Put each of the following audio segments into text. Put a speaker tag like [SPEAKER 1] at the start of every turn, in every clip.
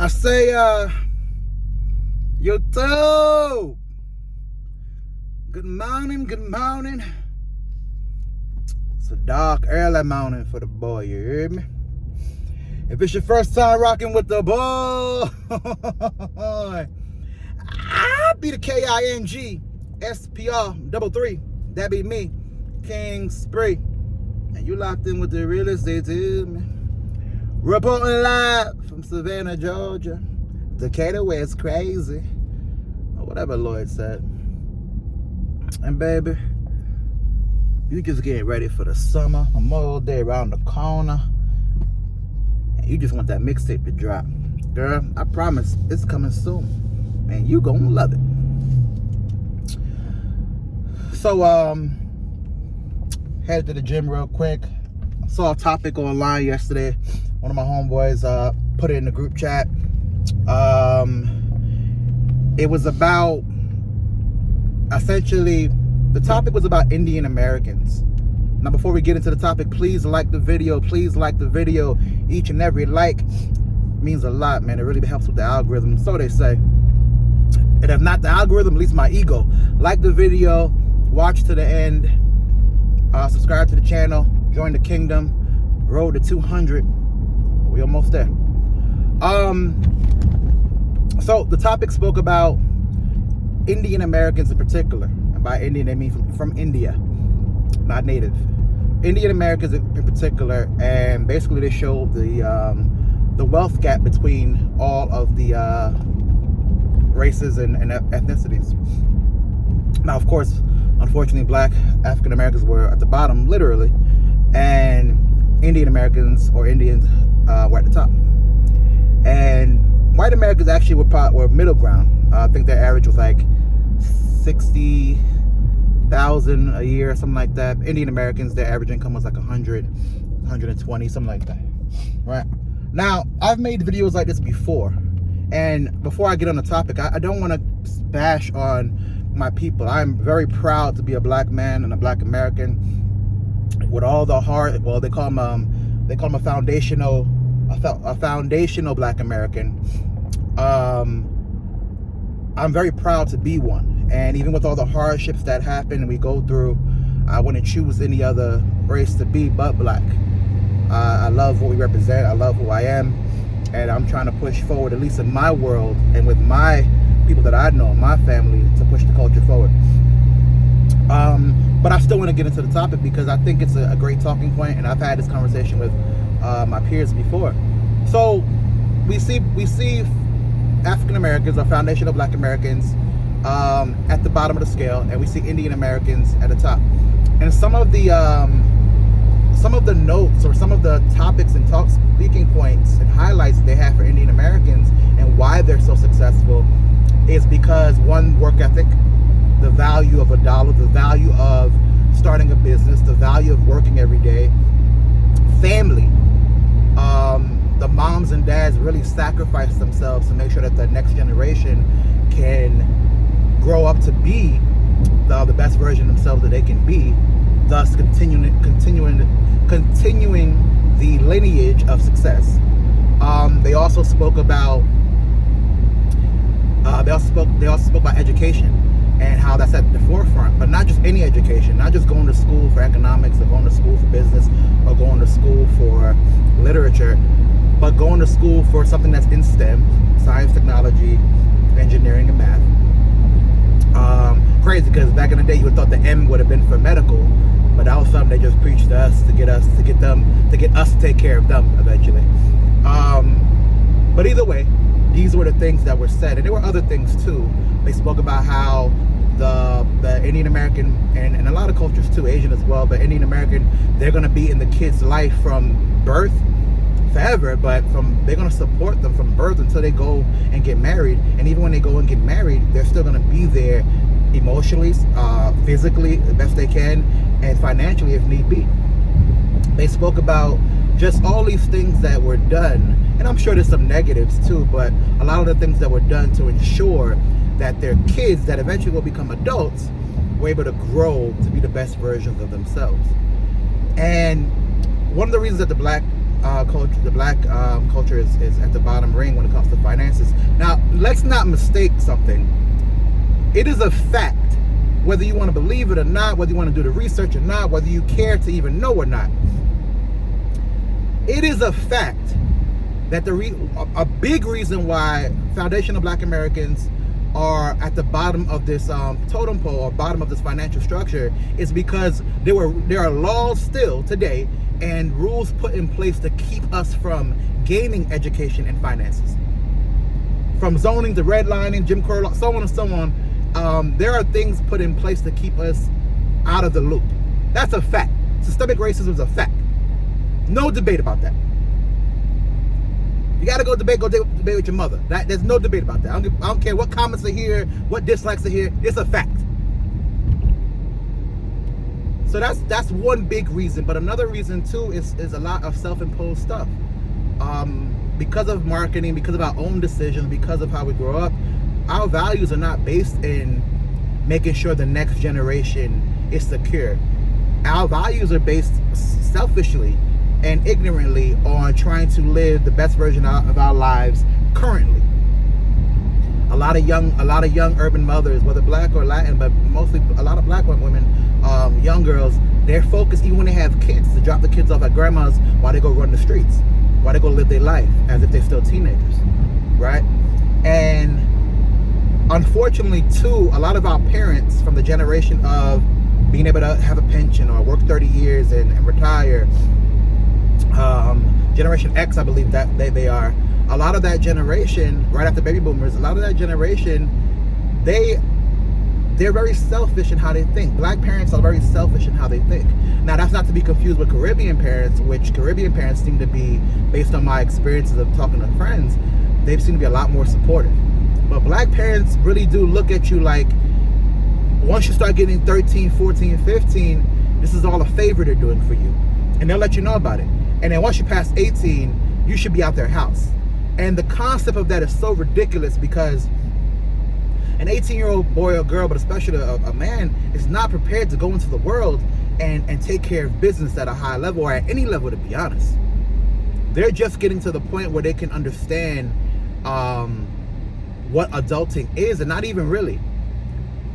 [SPEAKER 1] I say, YouTube. Good morning, good morning. It's a dark, early morning for the boy, you hear me? If it's your first time rocking with the boy, I'll be the KINGSPR33. That be me, King Spree. And you locked in with the real estate team. Reporting live from Savannah, Georgia. Decatur, where it's crazy. Or whatever Lloyd said. And baby, you just getting ready for the summer. Memorial Day around the corner. And you just want that mixtape to drop. Girl, I promise it's coming soon. And you gonna love it. So, headed to the gym real quick. I saw a topic online yesterday. One of my homeboys put it in the group chat. It was about, essentially, the topic was about Indian Americans. Now, before we get into the topic, please like the video. Please like the video. Each and every like means a lot, man. It really helps with the algorithm, so they say. And if not the algorithm, at least my ego. Like the video, watch to the end, subscribe to the channel, join the kingdom, road to 200. We almost there. So the topic spoke about Indian Americans in particular. And by Indian, I mean from India, not native. Indian Americans in particular, and basically they showed the wealth gap between all of the races and ethnicities. Now, of course, unfortunately, Black African Americans were at the bottom, literally, and Indian Americans or Indians were at the top. And white Americans actually were middle ground. I think their average was like 60,000 a year, something like that. Indian Americans, their average income was like 100, 120, something like that. Right? Now, I've made videos like this before. And before I get on the topic, I don't want to bash on my people. I'm very proud to be a Black man and a Black American with all the hard, well, they call him a foundational Black American. I'm very proud to be one. And even with all the hardships that happen and we go through, I wouldn't choose any other race to be but Black. I love what we represent. I love who I am. And I'm trying to push forward, at least in my world and with my people that I know, my family, to push the culture forward. But I still want to get into the topic because I think it's a great talking point, and I've had this conversation with my peers before. So we see African Americans or foundational Black Americans at the bottom of the scale, and we see Indian Americans at the top. And some of the notes or some of the topics and speaking points and highlights they have for Indian Americans and why they're so successful is because, one, work ethic, the value of a dollar, the value of starting a business, the value of working every day, family. The moms and dads really sacrifice themselves to make sure that the next generation can grow up to be the best version of themselves that they can be, thus continuing the lineage of success. They also spoke about education and how that's at the forefront, but not just any education, not just going to school for economics or going to school for business or going to school for literature, but going to school for something that's in STEM, science, technology, engineering, and math. Crazy, because back in the day you would thought the M would have been for medical, but that was something they just preached to us to get us to take care of them eventually. But either way, these were the things that were said, and there were other things too. They spoke about how the Indian American and a lot of cultures too, Asian as well, but Indian American, they're going to be in the kid's life from birth forever, but they're going to support them from birth until they go and get married. And even when they go and get married, they're still going to be there emotionally, physically, the best they can, and financially if need be. They spoke about just all these things that were done, and I'm sure there's some negatives too, but a lot of the things that were done to ensure that their kids that eventually will become adults were able to grow to be the best versions of themselves. And one of the reasons that the Black culture is at the bottom ring when it comes to finances. Now, let's not mistake something. It is a fact, whether you want to believe it or not, whether you want to do the research or not, whether you care to even know or not. It is a fact that a big reason why foundational Black Americans are at the bottom of this totem pole, or bottom of this financial structure, is because there are laws still today and rules put in place to keep us from gaining education and finances. From zoning to redlining, Jim Crow law, so on and so on. There are things put in place to keep us out of the loop. That's a fact. Systemic racism is a fact. No debate about that. You gotta go debate with your mother. There's no debate about that. I don't care what comments are here, what dislikes are here. It's a fact. So that's one big reason. But another reason too is a lot of self-imposed stuff. Because of marketing, because of our own decisions, because of how we grow up, our values are not based in making sure the next generation is secure. Our values are based selfishly and ignorantly on trying to live the best version of our lives currently. A lot of young urban mothers, whether Black or Latin, but mostly a lot of Black women, young girls, they're focused, even when they have kids, to drop the kids off at grandma's while they go run the streets, while they go live their life as if they're still teenagers, right? And unfortunately too, a lot of our parents from the generation of being able to have a pension or work 30 years and retire, Generation X, I believe that they are. A lot of that generation, right after baby boomers, a lot of that generation, they're very selfish in how they think. Black parents are very selfish in how they think. Now, that's not to be confused with Caribbean parents, which Caribbean parents seem to be, based on my experiences of talking to friends, they seem to be a lot more supportive. But Black parents really do look at you like, once you start getting 13, 14, 15, this is all a favor they're doing for you. And they'll let you know about it. And then once you pass 18, you should be out their house. And the concept of that is so ridiculous, because an 18-year-old boy or girl, but especially a man, is not prepared to go into the world and take care of business at a high level, or at any level, to be honest. They're just getting to the point where they can understand what adulting is, and not even really.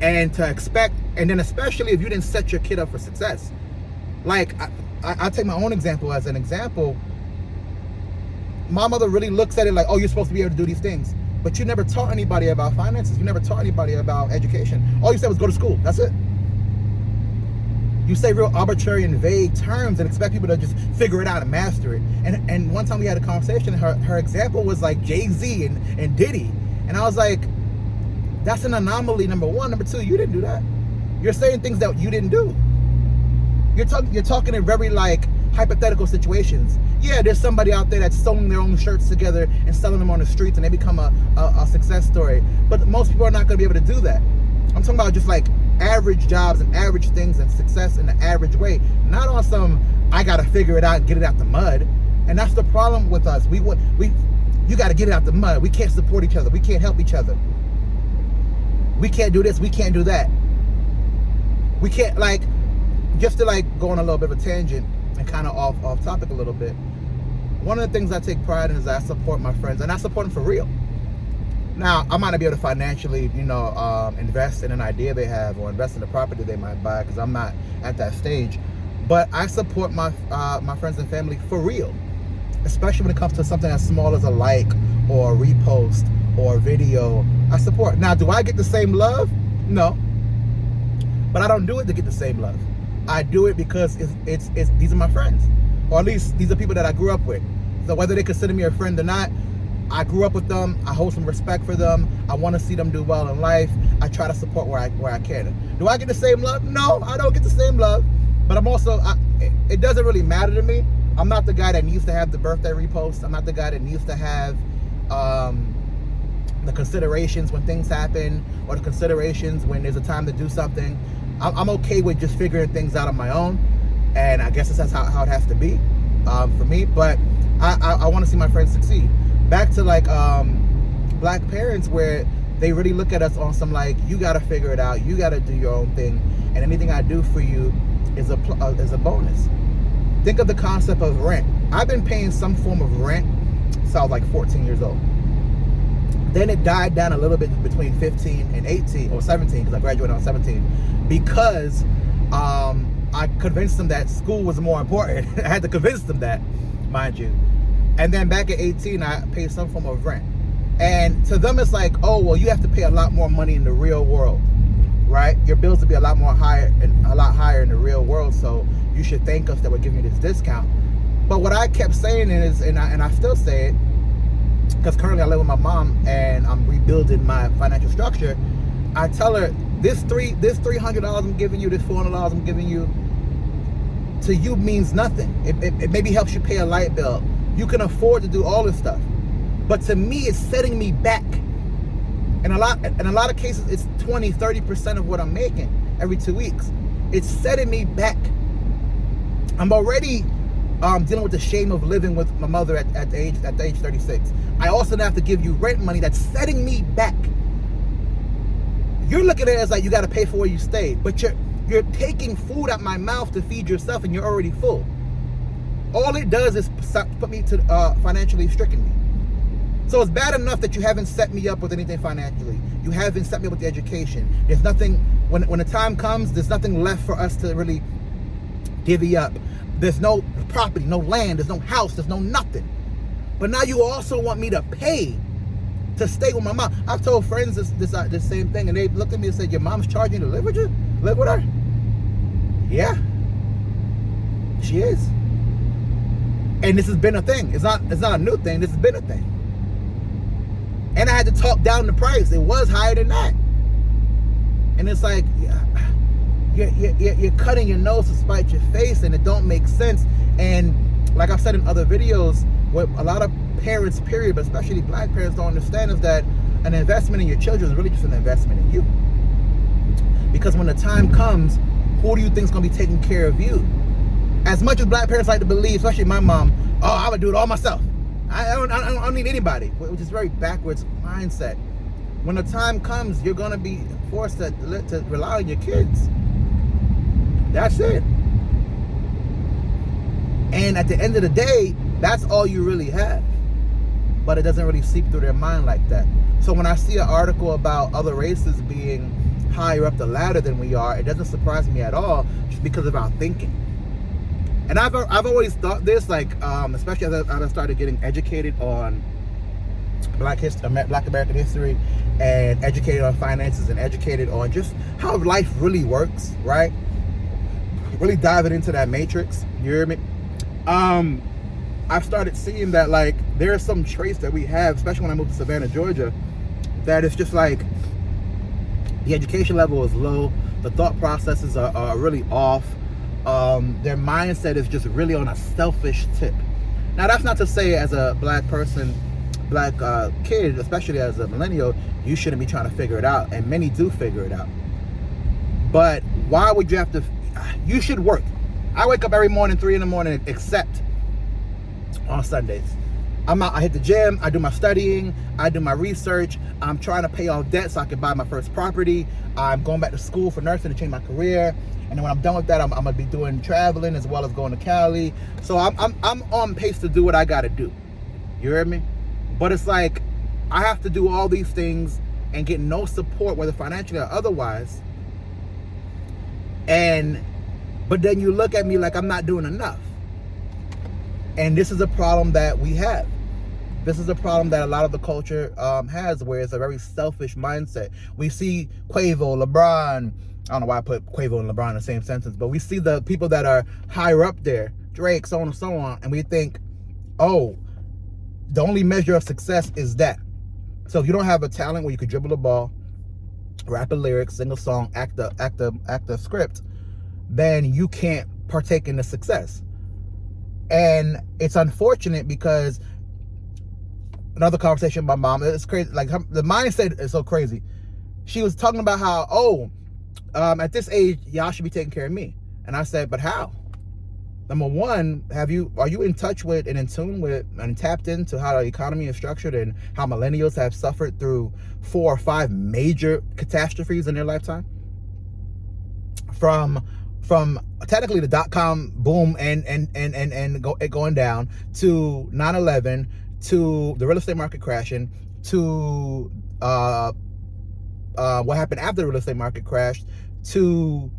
[SPEAKER 1] And to expect, and then especially if you didn't set your kid up for success. Like, I take my own example as an example. My mother really looks at it like, oh, you're supposed to be able to do these things. But you never taught anybody about finances. You never taught anybody about education. All you said was go to school. That's it. You say real arbitrary and vague terms and expect people to just figure it out and master it. And one time we had a conversation, her example was like Jay-Z and Diddy. And I was like, that's an anomaly, number one. Number two, you didn't do that. You're saying things that you didn't do. You're talking in very like hypothetical situations. Yeah, there's somebody out there that's sewing their own shirts together and selling them on the streets, and they become a success story. But most people are not going to be able to do that. I'm talking about just like average jobs and average things and success in the average way, not on some I got to figure it out and get it out the mud. And that's the problem with us. You got to get it out the mud. We can't support each other. We can't help each other. We can't do this. We can't do that. We can't, like, just to like go on a little bit of a tangent and kind of off topic a little bit. One of the things I take pride in is I support my friends, and I support them for real. Now, I might not be able to financially, invest in an idea they have or invest in a property they might buy, because I'm not at that stage. But I support my friends and family for real, especially when it comes to something as small as a like or a repost or a video. I support. Now, do I get the same love? No. But I don't do it to get the same love. I do it because it's these are my friends, or at least these are people that I grew up with. So whether they consider me a friend or not, I grew up with them. I hold some respect for them. I want to see them do well in life. I try to support where I can. Do I get the same love? No, I don't get the same love. But I'm also, it doesn't really matter to me. I'm not the guy that needs to have the birthday repost. I'm not the guy that needs to have the considerations when things happen, or the considerations when there's a time to do something. I'm okay with just figuring things out on my own, and I guess that's how it has to be for me. But I want to see my friends succeed. Back to like Black parents, where they really look at us on some like, you got to figure it out, you got to do your own thing, and anything I do for you is a bonus. Think of the concept of rent. I've been paying some form of rent since I was like 14 years old. Then it died down a little bit between 15 and 18 or 17, because I graduated on 17, because I convinced them that school was more important. I had to convince them that, mind you. And then back at 18, I paid some form of rent. And to them, it's like, oh, well, you have to pay a lot more money in the real world, right? Your bills will be a lot higher in the real world. So you should thank us that we're giving you this discount. But what I kept saying is, and I still say it, because currently I live with my mom and I'm rebuilding my financial structure. I tell her, this $300 I'm giving you, this $400 I'm giving you, to you means nothing. It maybe helps you pay a light bill. You can afford to do all this stuff, but to me, it's setting me back. In a lot of cases, it's 20-30% of what I'm making every 2 weeks. It's setting me back. I'm already dealing with the shame of living with my mother at the age 36. I also now have to give you rent money that's setting me back. You're looking at it as like you got to pay for where you stay, but you're taking food out my mouth to feed yourself, and you're already full. All it does is put me to financially stricken me. So it's bad enough that you haven't set me up with anything financially. You haven't set me up with the education. There's nothing, when the time comes, there's nothing left for us to really divvy up. There's no property, no land, there's no house, there's no nothing. But now you also want me to pay to stay with my mom. I've told friends this same thing, and they looked at me and said, your mom's charging you to live with you? Live with her? Yeah, she is. And this has been a thing. It's not a new thing. This has been a thing. And I had to talk down the price. It was higher than that. And it's like, you're cutting your nose to spite your face, and it don't make sense. And like I've said in other videos, what a lot of parents, period, but especially black parents, don't understand is that an investment in your children is really just an investment in you. Because when the time comes, who do you think is going to be taking care of you? As much as black parents like to believe, especially my mom, oh, I would do it all myself. I don't need anybody, which is very backwards mindset. When the time comes, you're going to be forced to rely on your kids. That's it. And at the end of the day, that's all you really have. But it doesn't really seep through their mind like that. So when I see an article about other races being higher up the ladder than we are, it doesn't surprise me at all, just because of our thinking. And I've always thought this, like, especially as I started getting educated on Black American history, and educated on finances, and educated on just how life really works, right? Really diving into that matrix, you hear me? I've started seeing that, like, there are some traits that we have, especially when I moved to Savannah, Georgia, that it's just like the education level is low, the thought processes are really off. Their mindset is just really on a selfish tip. Now, that's not to say as a black person, black kid, especially as a millennial, you shouldn't be trying to figure it out, and many do figure it out. But why would you have to? You should work. I wake up every morning, 3 a.m, except on Sundays. I hit the gym, I do my studying, I do my research, I'm trying to pay off debt so I can buy my first property, I'm going back to school for nursing to change my career, and then when I'm done with that, I'm gonna be doing traveling as well as going to Cali. So I'm on pace to do what I gotta do. You hear me? But it's like, I have to do all these things and get no support, whether financially or otherwise. But then you look at me like I'm not doing enough. And this is a problem that we have. This is a problem that a lot of the culture has, where it's a very selfish mindset. We see Quavo, LeBron, I don't know why I put Quavo and LeBron in the same sentence, but we see the people that are higher up there, Drake, so on and so on, and we think, oh, the only measure of success is that. So if you don't have a talent where you could dribble the ball, rap a lyric, sing a song, act a script, then you can't partake in the success. And it's unfortunate, because another conversation with my mom, it's crazy, like the mindset is so crazy. She was talking about how, at this age, y'all should be taking care of me. And I said, but how? Number one, are you in touch with and in tune with and tapped into how the economy is structured, and how millennials have suffered through 4 or 5 major catastrophes in their lifetime? From technically the dot-com boom and going down, to 9/11, to the real estate market crashing, to what happened after the real estate market crashed, to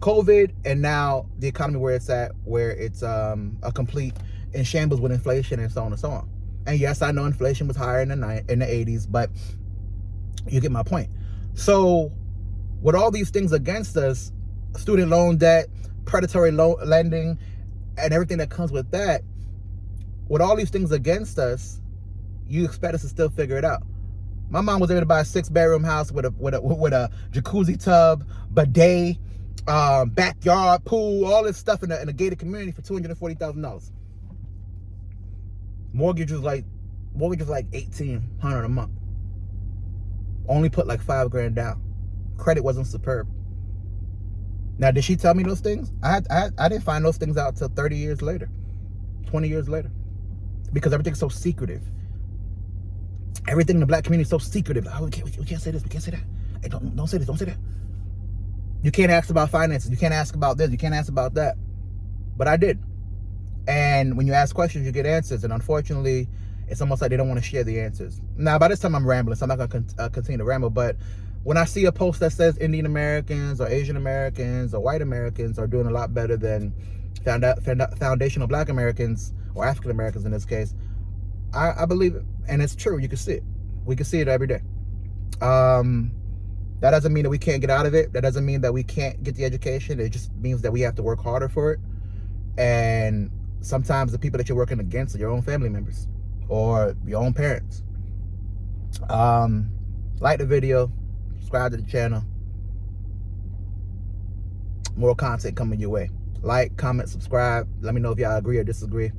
[SPEAKER 1] COVID, and now the economy where it's at, where it's a complete in shambles with inflation and so on and so on. And yes, I know inflation was higher in the 80s, but you get my point. So with all these things against us, student loan debt, predatory lending, and everything that comes with that, with all these things against us, you expect us to still figure it out. My mom was able to buy a 6-bedroom house with a jacuzzi tub, bidet, backyard, pool, all this stuff in a gated community for $240,000. Mortgage was like $1,800 a month. Only put like $5,000 down. Credit wasn't superb. Now, did she tell me those things? I didn't find those things out till 30 years later, 20 years later, because everything's so secretive. Everything in the black community is so secretive. Oh, we can't say this, we can't say that. Hey, don't say this, don't say that. You can't ask about finances. You can't ask about this. You can't ask about that. But I did. And when you ask questions, you get answers. And unfortunately, it's almost like they don't want to share the answers. Now, by this time, I'm rambling, so I'm not going to continue to ramble. But when I see a post that says Indian Americans or Asian Americans or white Americans are doing a lot better than foundational black Americans, or African Americans in this case, I believe it. And it's true. You can see it. We can see it every day. That doesn't mean that we can't get out of it. That doesn't mean that we can't get the education. It just means that we have to work harder for it. And sometimes the people that you're working against are your own family members or your own parents. Like the video, subscribe to the channel. More content coming your way. Like, comment, subscribe. Let me know if y'all agree or disagree.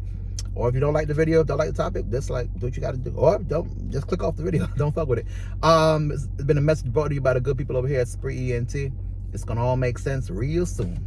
[SPEAKER 1] Or if you don't like the video, don't like the topic, dislike, do what you got to do. Or don't, just click off the video. Don't fuck with it. It's been a message brought to you by the good people over here at Spree ENT. It's going to all make sense real soon.